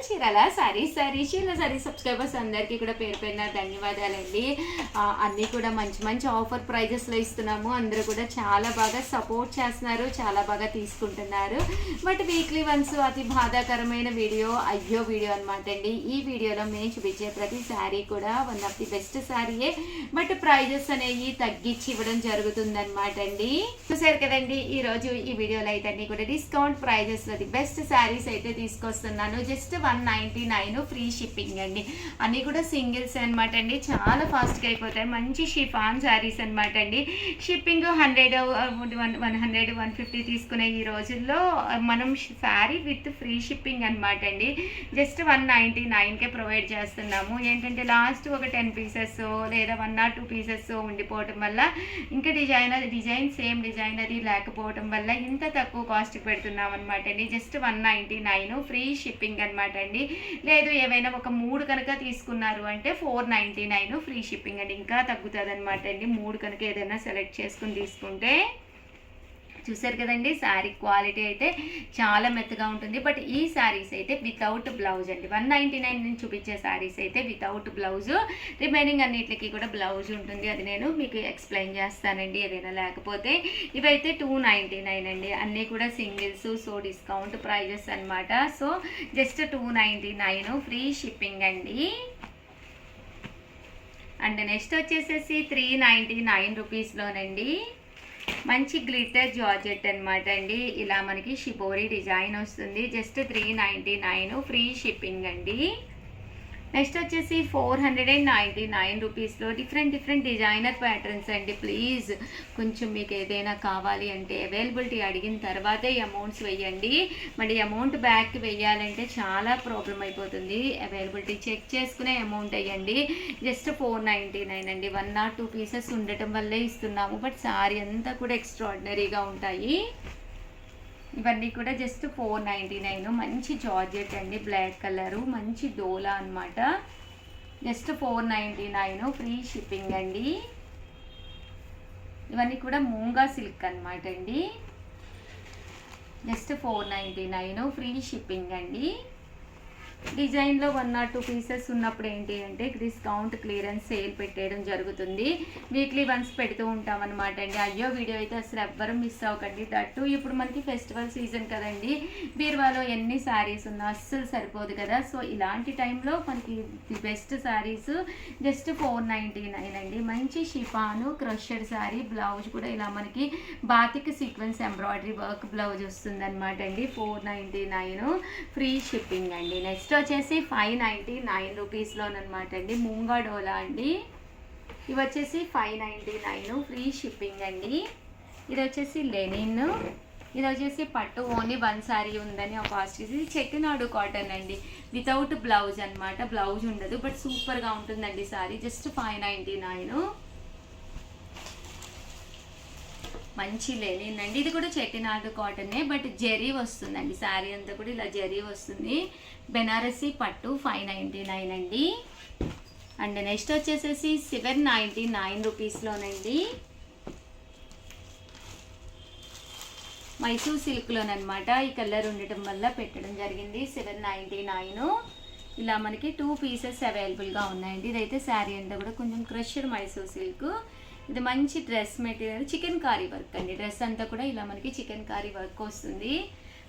Chirala saris subscribers అందరికీ కూడా పేరు పేరున ధన్యవాదాలండి. అన్నీ కూడా మంచి మంచి ఆఫర్ ప్రైజెస్లో ఇస్తున్నాము. అందరూ కూడా చాలా బాగా సపోర్ట్ చేస్తున్నారు, చాలా బాగా తీసుకుంటున్నారు. బట్ వీక్లీ వన్స్ అతి బాధాకరమైన వీడియో అనమాట అండి. ఈ వీడియోలో మేము చూపించే ప్రతి శారీ కూడా వన్ ఆఫ్ ది బెస్ట్ శారీయే, బట్ ప్రైజెస్ అనేవి తగ్గించి ఇవ్వడం జరుగుతుందన్నమాట అండి. చూసారు కదండి, ఈరోజు ఈ వీడియోలో అయితే అన్ని కూడా డిస్కౌంట్ ప్రైజెస్లో ది బెస్ట్ శారీస్ అయితే తీసుకొస్తున్నాను. జస్ట్ 199 ఫ్రీ షిప్పింగ్ అండి. అన్నీ కూడా సింగిల్స్ అనమాట అండి, చాలా ఫాస్ట్గా అయిపోతాయి. మంచి షిఫాన్ శారీస్ అనమాట అండి. షిప్పింగ్ 100, 100, 150 తీసుకునే ఈ రోజుల్లో మనం శారీ విత్ ఫ్రీ షిప్పింగ్ అనమాట అండి. జస్ట్ 199కే ప్రొవైడ్ చేస్తున్నాము. ఏంటంటే లాస్ట్ ఒక 10 పీసెస్ లేదా 1 or 2 పీసెస్ ఉండిపోవటం వల్ల, ఇంకా డిజైన్ సేమ్ డిజైన్ అది లేకపోవటం వల్ల ఇంత తక్కువ కాస్ట్ పెడుతున్నాం అనమాట అండి. జస్ట్ 199 ఫ్రీ షిప్పింగ్ అనమాట అండి. లేదు ఏమైనా ఒక 3 కనుక తీసుకున్నారు అంటే 499 ఫ్రీ షిప్పింగ్ అండి. ఇంకా తగ్గుతుంది అనమాట అండి 3 కనుక ఏదైనా సెలెక్ట్ చేసుకుని తీసుకుంటే. చూసారు కదండి, శారీ క్వాలిటీ అయితే చాలా మెత్తగా ఉంటుంది. బట్ ఈ శారీస్ అయితే వితౌట్ బ్లౌజ్ అండి. 199 నుంచి చూపించే శారీస్ అయితే వితౌట్ బ్లౌజ్, రిమైనింగ్ అన్నిటికి కూడా బ్లౌజ్ ఉంటుంది. అది నేను మీకు ఎక్స్ప్లెయిన్ చేస్తానండి ఏదైనా లేకపోతే. ఇవైతే 299 అండి, అన్నీ కూడా సింగిల్స్. సో డిస్కౌంట్ ప్రైజెస్ అనమాట. సో జస్ట్ 299 ఫ్రీ షిప్పింగ్ అండి. అండ్ నెక్స్ట్ వచ్చేసేసి 399 రూపీస్లోనండి మంచి గ్లిటర్ జార్జెట్ అనమాట అండి. ఇలా మనకి షిబోరి డిజైన్ వస్తుంది. జస్ట్ 399 ఫ్రీ షిప్పింగ్ అండి. నెక్స్ట్ వచ్చేసి 499 రూపీస్లో డిఫరెంట్ డిజైనర్ ప్యాటర్న్స్ అండి. ప్లీజ్ కొంచెం మీకు ఏదైనా కావాలి అంటే అవైలబిలిటీ అడిగిన తర్వాతే అమౌంట్స్ వేయండి. మళ్ళీ అమౌంట్ బ్యాక్ వేయాలంటే చాలా ప్రాబ్లం అయిపోతుంది. అవైలబిలిటీ చెక్ చేసుకునే అమౌంట్ వేయండి. జస్ట్ 499 అండి. 1 or 2 పీసెస్ ఉండటం వల్లే ఇస్తున్నాము, బట్ సారీ అంతా కూడా ఎక్స్ట్రాడినరీగా ఉంటాయి. ఇవన్నీ కూడా జస్ట్ 499. మంచి జార్జెట్ అండి, బ్లాక్ కలరు, మంచి డోలా అనమాట. జస్ట్ 499 ఫ్రీ షిప్పింగ్ అండి. ఇవన్నీ కూడా మూంగా సిల్క్ అనమాట అండి. జస్ట్ 499 ఫ్రీ షిప్పింగ్ అండి. డిజైన్లో 1 or 2 పీసెస్ ఉన్నప్పుడు ఏంటి అంటే డిస్కౌంట్ క్లియరెన్స్ సేల్ పెట్టేయడం జరుగుతుంది. వీక్లీ వన్స్ పెడుతూ ఉంటాం అనమాట అండి. అయ్యో వీడియో అయితే అసలు ఎవ్వరూ మిస్ అవ్వకండి. దట్టు ఇప్పుడు మనకి ఫెస్టివల్ సీజన్ కదండి, బీరువాలో ఎన్ని శారీస్ ఉన్నా అస్సలు సరిపోదు కదా. సో ఇలాంటి టైంలో మనకి ది బెస్ట్ శారీస్ జస్ట్ 499 అండి. మంచి షిఫాను క్రషర్ శారీ, బ్లౌజ్ కూడా ఇలా మనకి batik sequence embroidery work blouse వస్తుంది అనమాట అండి. 499 ఫ్రీ షిప్పింగ్ అండి. నెక్స్ట్ వచ్చేసి 599 రూపీస్లోనమాట అండి, మూంగా డోలా అండి. ఇవి వచ్చేసి 599 ఫ్రీ షిప్పింగ్ అండి. ఇది వచ్చేసి లెనిన్, ఇది వచ్చేసి పట్టు ఓన్లీ 1 శారీ ఉందని ఒక కాస్ట్. ఇది చెట్టినాడు కాటన్ అండి, వితౌట్ బ్లౌజ్ అనమాట. బ్లౌజ్ ఉండదు, బట్ సూపర్గా ఉంటుందండి శారీ. జస్ట్ 599. మంచి లెనిన్ అండి. ఇది కూడా చెట్టినాడు కాటనే, బట్ జెరీ వస్తుందండి. శారీ అంతా కూడా ఇలా జెరీ వస్తుంది. బెనారసీ పట్టు 599 అండి. అండ్ నెక్స్ట్ వచ్చేసేసి 799 రూపీస్లోనండి, మైసూర్ సిల్క్లోనమాట. ఈ కలర్ ఉండటం వల్ల పెట్టడం జరిగింది. 799. ఇలా మనకి 2 పీసెస్ అవైలబుల్గా ఉన్నాయండి. ఇదైతే శారీ అంతా కూడా కొంచెం క్రష్డ్ మైసూర్ సిల్క్. ఇది మంచి dress material, chikankari work అండి. డ్రెస్ అంతా కూడా ఇలా మనకి చికెన్ కారీ వర్క్ వస్తుంది.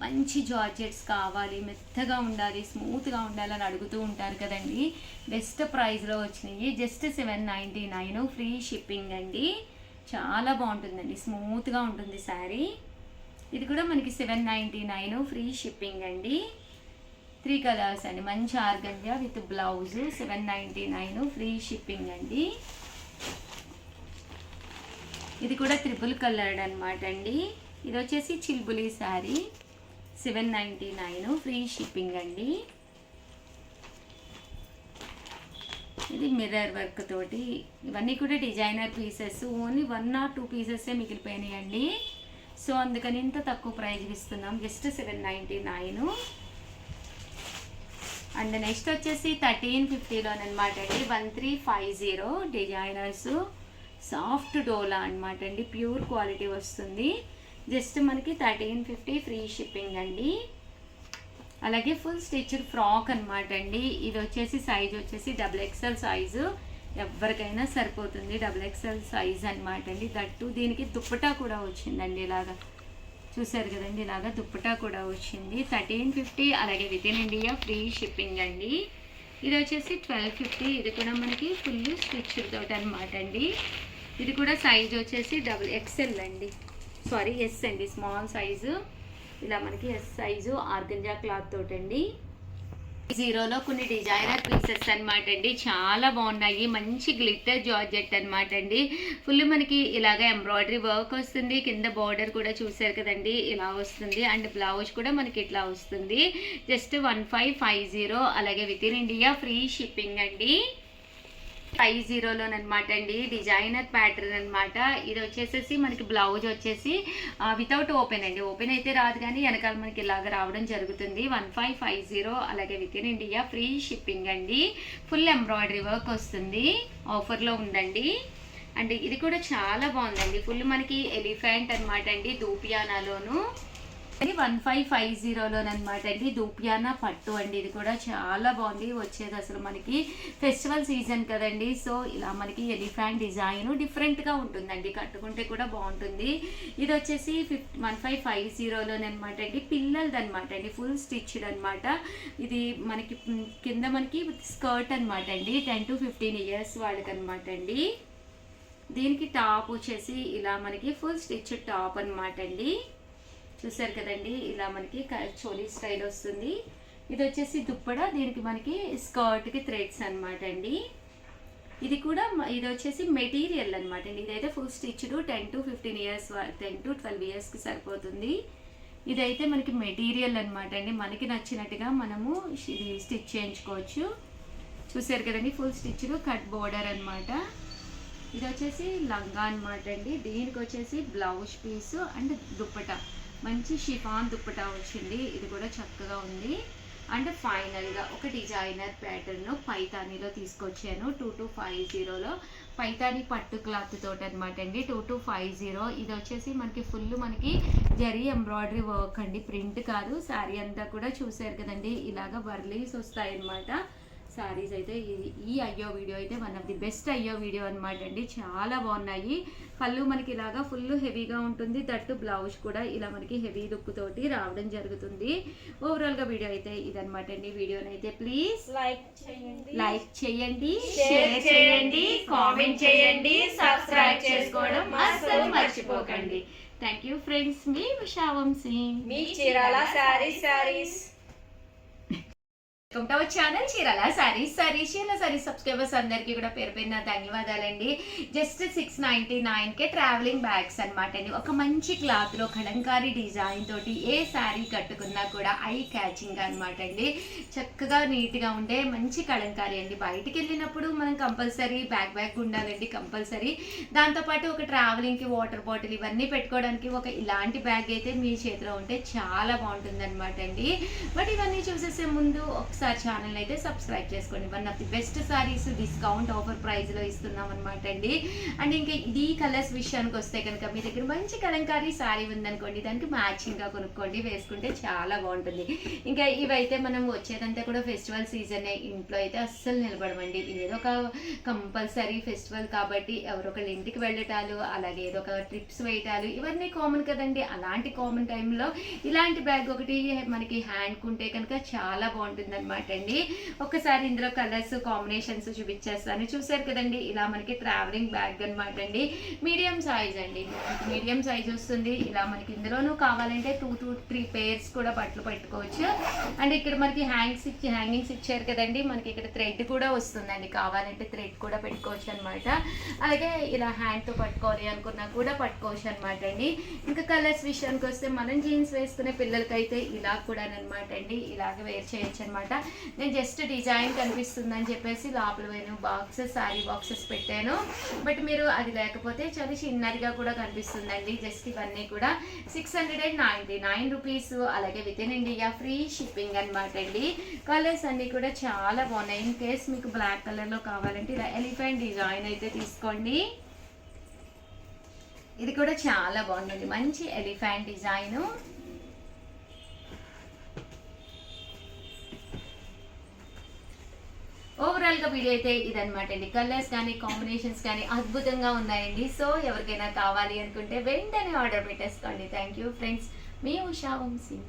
మంచి జార్జెట్స్ కావాలి, మెత్తగా ఉండాలి, స్మూత్గా ఉండాలని అడుగుతూ ఉంటారు కదండి. బెస్ట్ ప్రైస్లో వచ్చినాయి. జస్ట్ 799 ఫ్రీ షిప్పింగ్ అండి. చాలా బాగుంటుందండి, స్మూత్గా ఉంటుంది శారీ. ఇది కూడా మనకి 799 ఫ్రీ షిప్పింగ్ అండి. 3 కలర్స్ అండి, మంచి organza with blouse. 799 free shipping అండి. ఇది కూడా ట్రిపుల్ కలర్డ్ అనమాట అండి. ఇది వచ్చేసి చిల్బులి శారీ. 799 ఫ్రీ షిప్పింగ్ అండి. ఇది మిర్రర్ వర్క్ తోటి. ఇవన్నీ కూడా డిజైనర్ పీసెస్. ఓన్లీ 1 or 2 పీసెస్సే మిగిలిపోయినాయి అండి. సో అందుకని ఇంత తక్కువ ప్రైజ్ ఇస్తున్నాం. జస్ట్ 799. అండ్ నెక్స్ట్ వచ్చేసి 1350లోనమాట అండి. 1350 డిజైనర్స్ సాఫ్ట్ డోలా అనమాట అండి. ప్యూర్ క్వాలిటీ వస్తుంది. జస్ట్ మనకి 1350 ఫ్రీ షిప్పింగ్ అండి. అలాగే ఫుల్ స్టిచ్డ్ ఫ్రాక్ అనమాట అండి. ఇది వచ్చేసి సైజ్ వచ్చేసి XXL సైజు, ఎవరికైనా సరిపోతుంది. XXL సైజ్ అనమాట అండి. దట్టు దీనికి దుప్పటా కూడా వచ్చిందండి. ఇలాగా చూసారు కదండి, ఇలాగా దుప్పటా కూడా వచ్చింది. 1350. అలాగే with in India free shipping అండి. ఇది వచ్చేసి 1250. ఇది కూడా మనకి ఫుల్ స్టిచ్డ్ తోటి అనమాట అండి. ఇది కూడా సైజ్ వచ్చేసి XXL అండి, సారీ ఎస్ అండి, స్మాల్ సైజు. ఇలా మనకి ఎస్ సైజు ఆర్గంజా క్లాత్ తోటండి. జీరోలో కొన్ని డిజైనర్ పీసెస్ అనమాట అండి, చాలా బాగున్నాయి. మంచి గ్లిట్టర్ జార్జెట్ అనమాట అండి. ఫుల్ మనకి ఇలాగ ఎంబ్రాయిడరీ వర్క్ వస్తుంది. కింద బార్డర్ కూడా చూసారు కదండి, ఇలా వస్తుంది. అండ్ బ్లౌజ్ కూడా మనకి ఇట్లా వస్తుంది. జస్ట్ 1550. అలాగే with in India free shipping అండి. 50లోనమాట అండి. డిజైనర్ ప్యాటర్న్ అనమాట. ఇది వచ్చేసేసి మనకి బ్లౌజ్ వచ్చేసి వితౌట్ ఓపెన్ అండి, ఓపెన్ అయితే రాదు కానీ వెనకాల మనకి ఇలాగ రావడం జరుగుతుంది. 1550. అలాగే with in India free shipping అండి. ఫుల్ ఎంబ్రాయిడరీ వర్క్ వస్తుంది, ఆఫర్లో ఉందండి. అండ్ ఇది కూడా చాలా బాగుందండి. ఫుల్ మనకి ఎలిఫెంట్ అనమాట అండి, దూపియానాలోను. 1550లోనమాట అండి. దూపియానా పట్టు అండి. ఇది కూడా చాలా బాగుంది. వచ్చేది అసలు మనకి ఫెస్టివల్ సీజన్ కదండి, సో ఇలా మనకి ఎలిఫెంట్ డిజైన్ డిఫరెంట్గా ఉంటుందండి, కట్టుకుంటే కూడా బాగుంటుంది. ఇది వచ్చేసి 1550లోనమాట అండి. పిల్లలది అనమాట అండి, ఫుల్ స్టిచ్డ్ అనమాట. ఇది మనకి కింద మనకి స్కర్ట్ అనమాట అండి. 10 to 15 years వాళ్ళకి అనమాట అండి. దీనికి టాప్ వచ్చేసి ఇలా మనకి ఫుల్ స్టిచ్ టాప్ అనమాట అండి. చూసారు కదండి, ఇలా మనకి చోలీ స్టైల్ వస్తుంది. ఇది వచ్చేసి దుప్పడ, దీనికి మనకి స్కర్ట్కి థ్రెడ్స్ అనమాట అండి. ఇది కూడా ఇది వచ్చేసి మెటీరియల్ అనమాట అండి. ఇదైతే full stitched 10 to 15 years, 10 to 12 yearsకి సరిపోతుంది. ఇదైతే మనకి మెటీరియల్ అనమాట అండి. మనకి నచ్చినట్టుగా మనము ఇది స్టిచ్ చేయించుకోవచ్చు. చూసారు కదండి, ఫుల్ స్టిచ్డ్ కట్ బోర్డర్ అనమాట. ఇది వచ్చేసి లంగా అనమాట అండి. దీనికి వచ్చేసి బ్లౌజ్ పీస్ అండ్ దుప్పట, మంచి షిఫాన్ దుప్పటా వచ్చింది. ఇది కూడా చక్కగా ఉంది. అండ్ ఫైనల్గా ఒక డిజైనర్ ప్యాటర్న్ పైతానీలో తీసుకొచ్చాను. 2250లో పైతానీ పట్టు క్లాత్ తోటి అనమాట అండి. 2250. ఇది వచ్చేసి మనకి ఫుల్ మనకి జరీ ఎంబ్రాయిడరీ వర్క్ అండి, ప్రింట్ కాదు. శారీ అంతా కూడా చూసారు కదండి, ఇలాగ బర్లీస్ వస్తాయి అనమాట. శారీస్ అయితే ఈ అయ్యో వీడియో అయితే వన్ ఆఫ్ ది బెస్ట్ అయ్యో వీడియో అనమాట అండి. చాలా బాగున్నాయి. పళ్ళు మనకి ఇలాగా ఫుల్ హెవీగా ఉంటుంది. దట్టు బ్లౌజ్ కూడా ఇలా మనకి హెవీ లుక్ తోటి రావడం జరుగుతుంది. ఓవరాల్గా వీడియో అయితే ఇదనమాట అండి. వీడియోని అయితే ప్లీజ్ లైక్ చేయండి, షేర్ చేయండి, కామెంట్ చేయండి, సబ్స్క్రైబ్ చేసుకోవడం అస్సలు మర్చిపోకండి. Thank you friends. మీ ఉషా వంశీ, మీ Chirala Sarees. Welcome to our channel Chirala Sarees. Chirala Sarees subscribers అందరికీ కూడా పేరు పేరున ధన్యవాదాలండి. జస్ట్ 699కే ట్రావెలింగ్ బ్యాగ్స్ అనమాట అండి. ఒక మంచి క్లాత్లో కలంకారీ డిజైన్ తోటి ఏ శారీ కట్టుకున్నా కూడా ఐ క్యాచింగ్ అనమాట అండి. చక్కగా నీట్గా ఉండే మంచి కలంకారీ అండి. బయటికి వెళ్ళినప్పుడు మనం కంపల్సరీ బ్యాగ్ ఉండాలండి, కంపల్సరీ. దాంతోపాటు ఒక ట్రావెలింగ్కి వాటర్ బాటిల్ ఇవన్నీ పెట్టుకోవడానికి ఒక ఇలాంటి బ్యాగ్ అయితే మీ చేతిలో ఉంటే చాలా బాగుంటుంది అనమాట అండి. బట్ ఇవన్నీ చూసేసే ముందు ఒకసారి ఛానల్ అయితే సబ్స్క్రైబ్ చేసుకోండి. One of the best saris discount offer ప్రైస్లో ఇస్తున్నాం అనమాట అండి. అండ్ ఇంకా ఇది కలర్స్ విషయానికి వస్తే కనుక మీ దగ్గర మంచి కలంకారీ సారీ ఉందనుకోండి, దానికి మ్యాచింగ్గా కొనుక్కోండి, వేసుకుంటే చాలా బాగుంటుంది. ఇంకా ఇవైతే మనం వచ్చేదంతా కూడా ఫెస్టివల్ సీజన్, ఇంట్లో అయితే అస్సలు నిలబడమండి. ఏదో ఒక కంపల్సరీ ఫెస్టివల్ కాబట్టి ఎవరొకళ్ళ ఇంటికి వెళ్ళటాలు, అలాగే ఏదో ఒక ట్రిప్స్ వేయటాలు, ఇవన్నీ కామన్ కదండి. అలాంటి కామన్ టైంలో ఇలాంటి బ్యాగ్ ఒకటి మనకి హ్యాండ్కి ఉంటే కనుక చాలా బాగుంటుంది అనమాట అండి. ఒకసారి ఇందులో కలర్స్ కాంబినేషన్స్ చూపించేస్తాను. చూసారు కదండి, ఇలా మనకి ట్రావెలింగ్ బ్యాగ్ అనమాట అండి. మీడియం సైజ్ అండి, మీడియం సైజ్ వస్తుంది. ఇలా మనకి ఇందులోనూ కావాలంటే 2 to 3 pairs కూడా బట్టలు పెట్టుకోవచ్చు. అండ్ ఇక్కడ మనకి హ్యాంగింగ్స్ ఇచ్చారు కదండి, మనకి ఇక్కడ థ్రెడ్ కూడా వస్తుందండి, కావాలంటే థ్రెడ్ కూడా పెట్టుకోవచ్చు అనమాట. అలాగే ఇలా హ్యాండ్తో పట్టుకోవాలి అనుకున్నా కూడా పట్టుకోవచ్చు అనమాట అండి. ఇంకా కలర్స్ విషయానికి వస్తే మనం జీన్స్ వేసుకునే పిల్లలకైతే ఇలా కూడా అనమాట అండి, ఇలాగ వేర్ చేయొచ్చు అనమాట. నేను జస్ట్ డిజైన్ కనిపిస్తుందని చెప్పేసి లోపల బాక్సెస్, శారీ బాక్సెస్ పెట్టాను. బట్ మీరు అది లేకపోతే చాలా చిన్నదిగా కూడా కనిపిస్తుందండి. జస్ట్ ఇవన్నీ కూడా 699 రూపీస్. అలాగే with in India free shipping అనమాట అండి. కలర్స్ అన్నీ కూడా చాలా బాగున్నాయి. ఇన్ కేస్ మీకు బ్లాక్ కలర్లో కావాలంటే ఇలా ఎలిఫెంట్ డిజైన్ అయితే తీసుకోండి. ఇది కూడా చాలా బాగుందండి, మంచి ఎలిఫెంట్ డిజైన్. గా వీడియో అయితే ఇదనమాట అండి. కలర్స్ కానీ కాంబినేషన్స్ కానీ అద్భుతంగా ఉన్నాయండి. సో ఎవరికైనా కావాలి అనుకుంటే వెంటనే ఆర్డర్ పెట్టేసుకోండి. థ్యాంక్ యూ ఫ్రెండ్స్, మీ ఉషా వంశీ.